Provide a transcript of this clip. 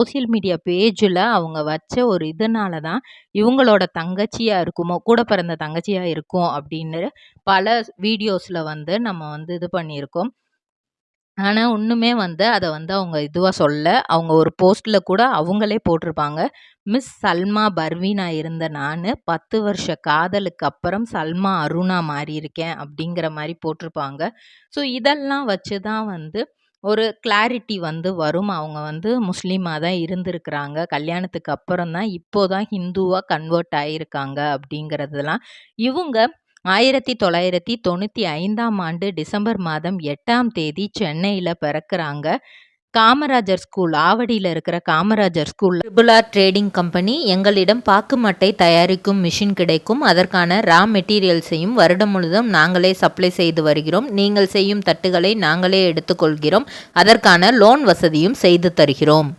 Social media பேஜில் அவங்க வச்ச ஒரு இதனால தான் இவங்களோட தங்கச்சியா இருக்குமோ, கூட பிறந்த தங்கச்சியா இருக்கும் அப்படின்னு பல வீடியோஸில் வந்து நம்ம வந்து இது பண்ணியிருக்கோம். ஆனா, ஒண்ணுமே வந்து அத வந்து அவங்க இதுவா அவங்க ஒரு போஸ்ட்ல கூட அவங்களே போட்டிருப்பாங்க. மிஸ் சல்மா பர்வீனா இருந்த நானு 10 வருஷ காதலுக்கு அப்புறம் சல்மா அருணா மாறியிருக்கேன் அப்படிங்கிற மாரி போட்டிருப்பாங்க. ஸோ இதெல்லாம் வச்சு தான் வந்து ஒரு கிளாரிட்டி வந்து வரும். அவங்க வந்து முஸ்லீமா தான் இருந்திருக்கிறாங்க. கல்யாணத்துக்கு அப்புறம் தான் இப்போ தான் ஹிந்துவா கன்வெர்ட் ஆயிருக்காங்க அப்படிங்கிறதெல்லாம் இவுங்க 1995ஆம் ஆண்டு டிசம்பர் மாதம் 8ஆம் தேதி சென்னையில பிறக்குறாங்க. காமராஜர் ஸ்கூல், ஆவடியில இருக்கிற காமராஜர் ஸ்கூல்ல ட்ரிபிள் ஆர் ட்ரேடிங் கம்பெனி எங்களிடம் பாக்கு மட்டை தயாரிக்கும் மிஷின் கிடைக்கும். அதற்கான ரா மெட்டீரியல்ஸையும் வருடம் முழுதும் நாங்களே சப்ளை செய்து வருகிறோம். நீங்கள் செய்யும் தட்டுகளை நாங்களே எடுத்துக்கொள்கிறோம். அதற்கான லோன் வசதியும் செய்து தருகிறோம்.